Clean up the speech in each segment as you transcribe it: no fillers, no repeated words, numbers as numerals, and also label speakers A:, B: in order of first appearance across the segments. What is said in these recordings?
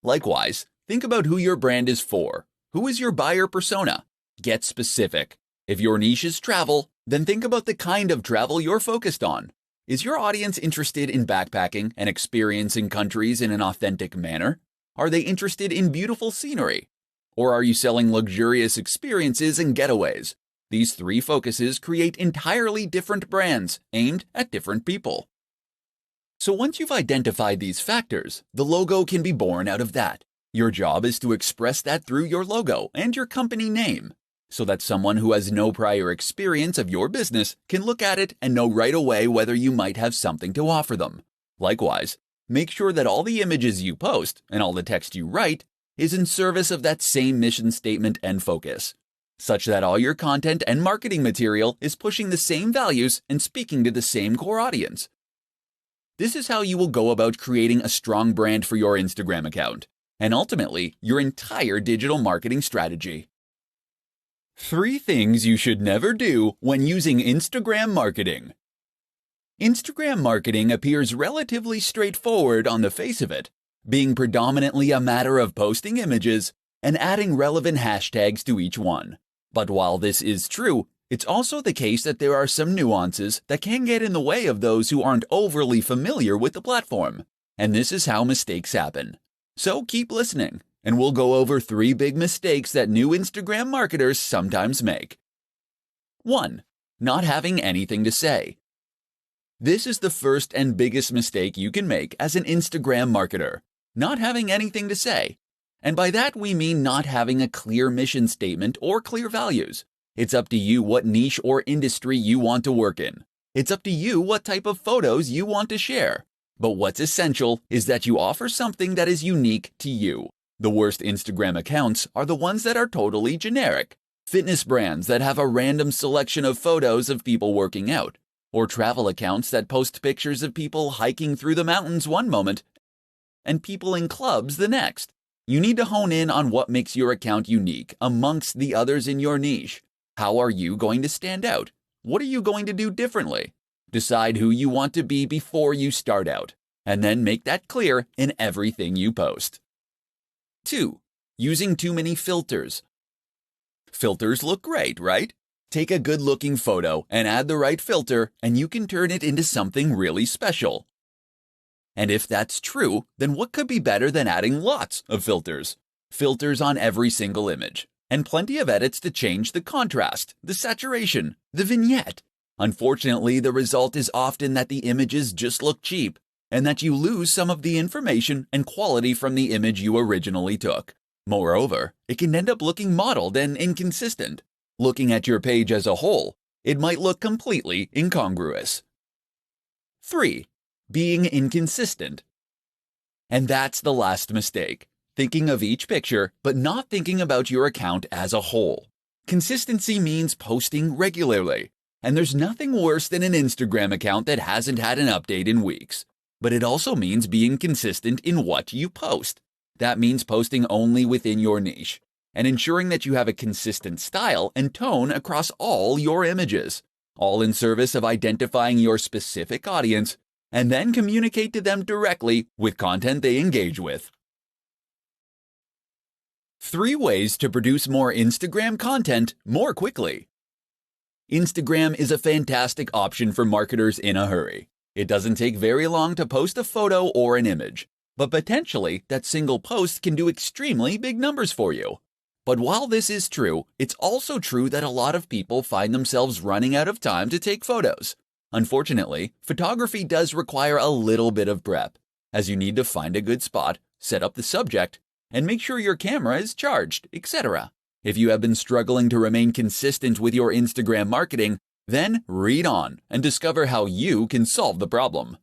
A: Likewise, think about who your brand is for. Who is your buyer persona? Get specific. If your niche is travel, then think about the kind of travel you're focused on. Is your audience interested in backpacking and experiencing countries in an authentic manner? Are they interested in beautiful scenery? Or are you selling luxurious experiences and getaways? These three focuses create entirely different brands aimed at different people. So once you've identified these factors, the logo can be born out of that. Your job is to express that through your logo and your company name, so that someone who has no prior experience of your business can look at it and know right away whether you might have something to offer them. Likewise, make sure that all the images you post and all the text you write is in service of that same mission statement and focus, such that all your content and marketing material is pushing the same values and speaking to the same core audience. This is how you will go about creating a strong brand for your Instagram account, and ultimately, your entire digital marketing strategy. 3 things you should never do when using Instagram marketing. Instagram marketing appears relatively straightforward on the face of it, being predominantly a matter of posting images and adding relevant hashtags to each one. But while this is true, it's also the case that there are some nuances that can get in the way of those who aren't overly familiar with the platform, and this is how mistakes happen. So keep listening, and we'll go over 3 big mistakes that new Instagram marketers sometimes make. 1. Not having anything to say. This is the first and biggest mistake you can make as an Instagram marketer, not having anything to say. And by that we mean not having a clear mission statement or clear values. It's up to you what niche or industry you want to work in. It's up to you what type of photos you want to share. But what's essential is that you offer something that is unique to you. The worst Instagram accounts are the ones that are totally generic. Fitness brands that have a random selection of photos of people working out, or travel accounts that post pictures of people hiking through the mountains one moment and people in clubs the next. You need to hone in on what makes your account unique amongst the others in your niche. How are you going to stand out? What are you going to do differently? Decide who you want to be before you start out, and then make that clear in everything you post. 2. Using too many filters. Filters look great, right? Take a good-looking photo and add the right filter, and you can turn it into something really special. And if that's true, then what could be better than adding lots of filters? Filters on every single image, and plenty of edits to change the contrast, the saturation, the vignette. Unfortunately, the result is often that the images just look cheap, and that you lose some of the information and quality from the image you originally took. Moreover, it can end up looking modeled and inconsistent. Looking at your page as a whole, it might look completely incongruous. 3. Being inconsistent. And that's the last mistake. Thinking of each picture, but not thinking about your account as a whole. Consistency means posting regularly, and there's nothing worse than an Instagram account that hasn't had an update in weeks. But it also means being consistent in what you post. That means posting only within your niche, and ensuring that you have a consistent style and tone across all your images, all in service of identifying your specific audience, and then communicate to them directly with content they engage with. 3 ways to produce more Instagram content more quickly. Instagram is a fantastic option for marketers in a hurry. It doesn't take very long to post a photo or an image, but potentially that single post can do extremely big numbers for you. But while this is true, it's also true that a lot of people find themselves running out of time to take photos. Unfortunately, photography does require a little bit of prep, as you need to find a good spot, set up the subject, and make sure your camera is charged, etc. If you have been struggling to remain consistent with your Instagram marketing, then read on and discover how you can solve the problem.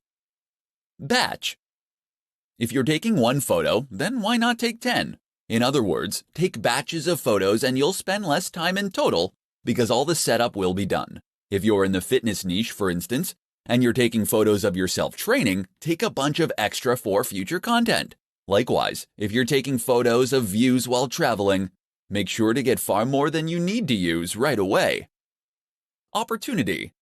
A: Batch. If you're taking 1 photo, then why not take 10? In other words, take batches of photos and you'll spend less time in total because all the setup will be done. If you're in the fitness niche, for instance, and you're taking photos of yourself training, take a bunch of extra for future content. Likewise, if you're taking photos of views while traveling, make sure to get far more than you need to use right away. Opportunity.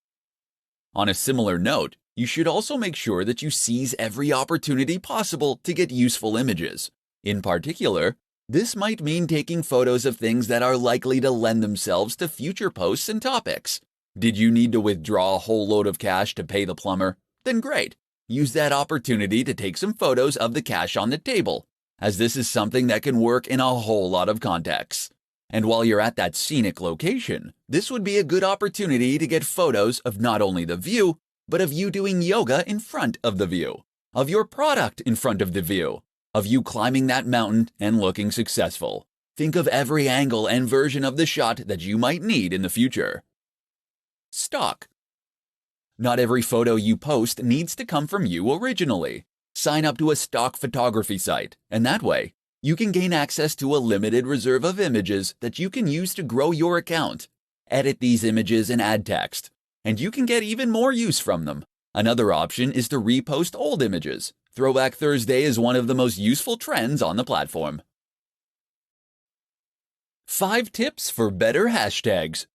A: On a similar note, you should also make sure that you seize every opportunity possible to get useful images. In particular, this might mean taking photos of things that are likely to lend themselves to future posts and topics. Did you need to withdraw a whole load of cash to pay the plumber? Then great. Use that opportunity to take some photos of the cash on the table, as this is something that can work in a whole lot of contexts. And while you're at that scenic location, this would be a good opportunity to get photos of not only the view, but of you doing yoga in front of the view, of your product in front of the view, of you climbing that mountain and looking successful. Think of every angle and version of the shot that you might need in the future. Stock. Not every photo you post needs to come from you originally. Sign up to a stock photography site, and that way, you can gain access to a limited reserve of images that you can use to grow your account. Edit these images and add text, and you can get even more use from them. Another option is to repost old images. Throwback Thursday is one of the most useful trends on the platform. 5 tips for better hashtags.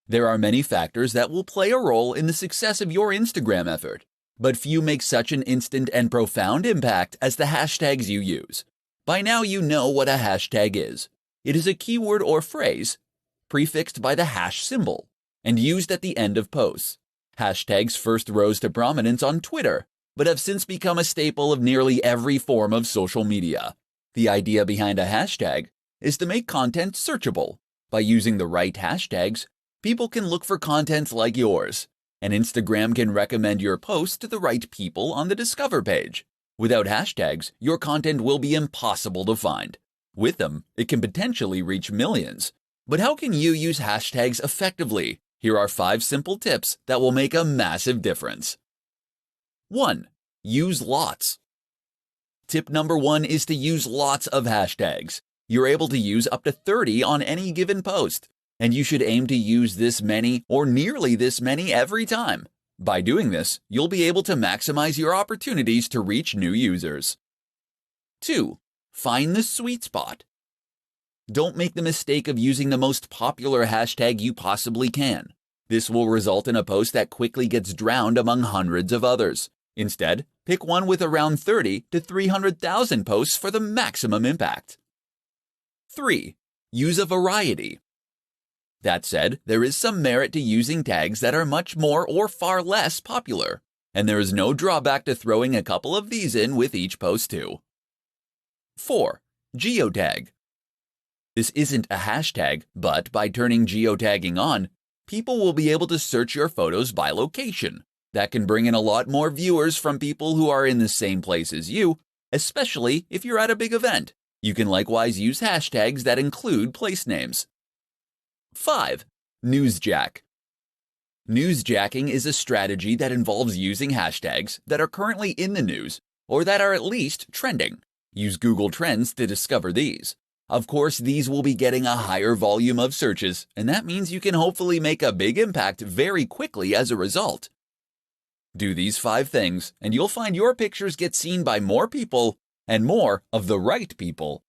A: There are many factors that will play a role in the success of your Instagram effort, but few make such an instant and profound impact as the hashtags you use. By now you know what a hashtag is. It is a keyword or phrase prefixed by the hash symbol and used at the end of posts. Hashtags first rose to prominence on Twitter, but have since become a staple of nearly every form of social media. The idea behind a hashtag is to make content searchable. By using the right hashtags, people can look for content like yours, and Instagram can recommend your post to the right people on the Discover page. Without hashtags, your content will be impossible to find. With them, it can potentially reach millions. But how can you use hashtags effectively? Here are 5 simple tips that will make a massive difference. 1. Use lots. Tip number 1 is to use lots of hashtags. You're able to use up to 30 on any given post, and you should aim to use this many or nearly this many every time. By doing this, you'll be able to maximize your opportunities to reach new users. 2. Find the sweet spot. Don't make the mistake of using the most popular hashtag you possibly can. This will result in a post that quickly gets drowned among hundreds of others. Instead, pick one with around 30 to 300,000 posts for the maximum impact. 3. Use a variety. That said, there is some merit to using tags that are much more or far less popular, and there is no drawback to throwing a couple of these in with each post too. 4. Geotag. This isn't a hashtag, but by turning geotagging on, people will be able to search your photos by location. That can bring in a lot more viewers from people who are in the same place as you, especially if you're at a big event. You can likewise use hashtags that include place names. 5. Newsjack. Newsjacking is a strategy that involves using hashtags that are currently in the news or that are at least trending. Use Google Trends to discover these. Of course, these will be getting a higher volume of searches, and that means you can hopefully make a big impact very quickly as a result. Do these 5 things, and you'll find your pictures get seen by more people and more of the right people.